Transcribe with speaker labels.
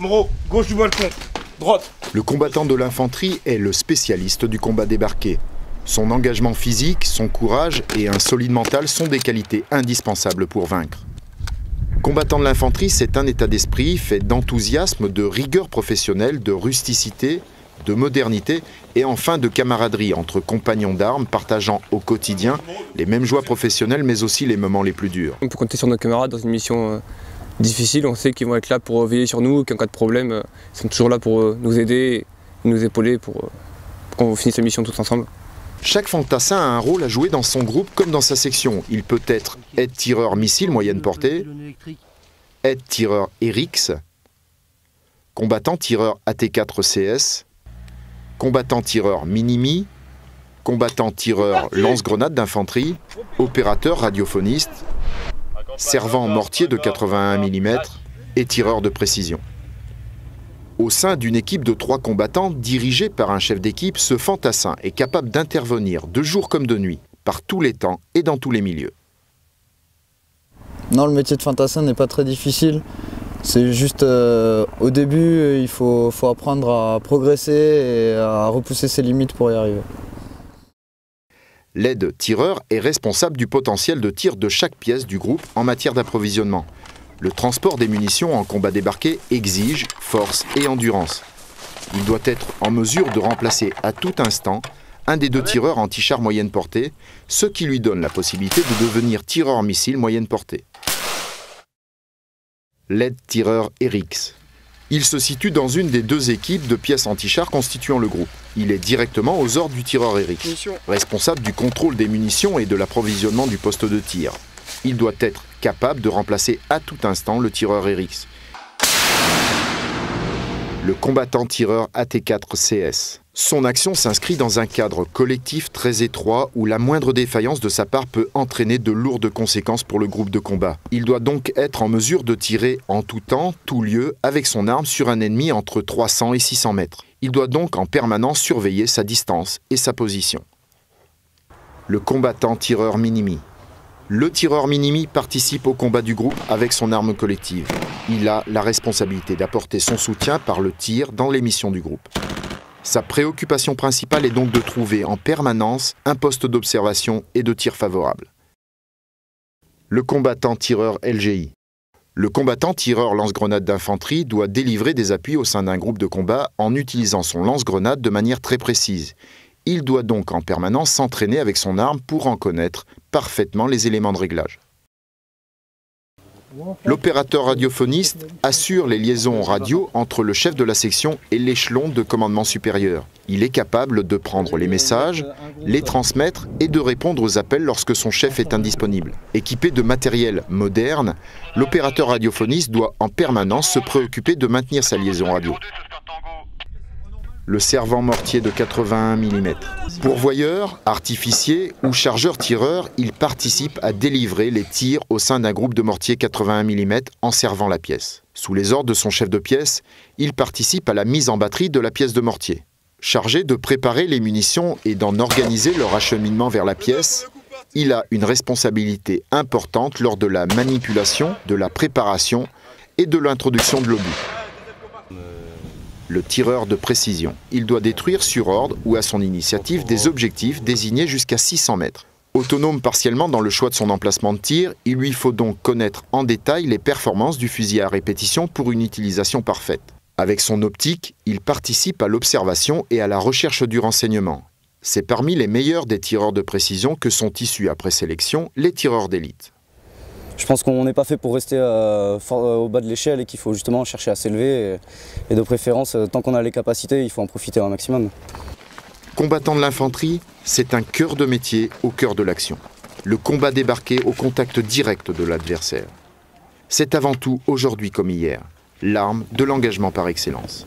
Speaker 1: Moreau, gauche du balcon, droite.
Speaker 2: Le combattant de l'infanterie est le spécialiste du combat débarqué. Son engagement physique, son courage et un solide mental sont des qualités indispensables pour vaincre. Combattant de l'infanterie, c'est un état d'esprit fait d'enthousiasme, de rigueur professionnelle, de rusticité, de modernité et enfin de camaraderie entre compagnons d'armes partageant au quotidien les mêmes joies professionnelles mais aussi les moments les plus durs.
Speaker 3: On peut compter sur nos camarades dans une mission difficile, on sait qu'ils vont être là pour veiller sur nous, qu'en cas de problème, ils sont toujours là pour nous aider, nous épauler pour qu'on finisse la mission tous ensemble.
Speaker 2: Chaque fantassin a un rôle à jouer dans son groupe comme dans sa section. Il peut être aide-tireur missile moyenne portée, aide-tireur ERIX, combattant-tireur AT4CS, combattant-tireur Minimi, combattant-tireur lance-grenade d'infanterie, opérateur radiophoniste, servant mortier de 81 mm et tireur de précision. Au sein d'une équipe de 3 combattants dirigée par un chef d'équipe, ce fantassin est capable d'intervenir de jour comme de nuit, par tous les temps et dans tous les milieux.
Speaker 4: Non, le métier de fantassin n'est pas très difficile. C'est juste au début, il faut apprendre à progresser et à repousser ses limites pour y arriver.
Speaker 2: L'aide-tireur est responsable du potentiel de tir de chaque pièce du groupe en matière d'approvisionnement. Le transport des munitions en combat débarqué exige force et endurance. Il doit être en mesure de remplacer à tout instant un des 2 tireurs anti-char moyenne portée, ce qui lui donne la possibilité de devenir tireur missile moyenne portée. L'aide-tireur ERIX. Il se situe dans une des 2 équipes de pièces anti-char constituant le groupe. Il est directement aux ordres du tireur ERIX, responsable du contrôle des munitions et de l'approvisionnement du poste de tir. Il doit être capable de remplacer à tout instant le tireur ERIX. Le combattant-tireur AT4CS. Son action s'inscrit dans un cadre collectif très étroit où la moindre défaillance de sa part peut entraîner de lourdes conséquences pour le groupe de combat. Il doit donc être en mesure de tirer en tout temps, tout lieu, avec son arme sur un ennemi entre 300 et 600 mètres. Il doit donc en permanence surveiller sa distance et sa position. Le combattant-tireur Minimi. Le tireur Minimi participe au combat du groupe avec son arme collective. Il a la responsabilité d'apporter son soutien par le tir dans les missions du groupe. Sa préoccupation principale est donc de trouver en permanence un poste d'observation et de tir favorable. Le combattant-tireur LGI. Le combattant-tireur lance-grenade d'infanterie doit délivrer des appuis au sein d'un groupe de combat en utilisant son lance-grenade de manière très précise. Il doit donc en permanence s'entraîner avec son arme pour en connaître parfaitement les éléments de réglage. L'opérateur radiophoniste assure les liaisons radio entre le chef de la section et l'échelon de commandement supérieur. Il est capable de prendre les messages, les transmettre et de répondre aux appels lorsque son chef est indisponible. Équipé de matériel moderne, l'opérateur radiophoniste doit en permanence se préoccuper de maintenir sa liaison radio. Le servant mortier de 81 mm. Pourvoyeur, artificier ou chargeur-tireur, il participe à délivrer les tirs au sein d'un groupe de mortiers 81 mm en servant la pièce. Sous les ordres de son chef de pièce, il participe à la mise en batterie de la pièce de mortier. Chargé de préparer les munitions et d'en organiser leur acheminement vers la pièce, il a une responsabilité importante lors de la manipulation, de la préparation et de l'introduction de l'obus. Le tireur de précision. Il doit détruire sur ordre ou à son initiative des objectifs désignés jusqu'à 600 mètres. Autonome partiellement dans le choix de son emplacement de tir, il lui faut donc connaître en détail les performances du fusil à répétition pour une utilisation parfaite. Avec son optique, il participe à l'observation et à la recherche du renseignement. C'est parmi les meilleurs des tireurs de précision que sont issus après sélection les tireurs d'élite.
Speaker 5: Je pense qu'on n'est pas fait pour rester au bas de l'échelle et qu'il faut justement chercher à s'élever et de préférence, tant qu'on a les capacités, il faut en profiter un maximum.
Speaker 2: Combattant de l'infanterie, c'est un cœur de métier au cœur de l'action. Le combat débarqué au contact direct de l'adversaire. C'est avant tout, aujourd'hui comme hier, l'arme de l'engagement par excellence.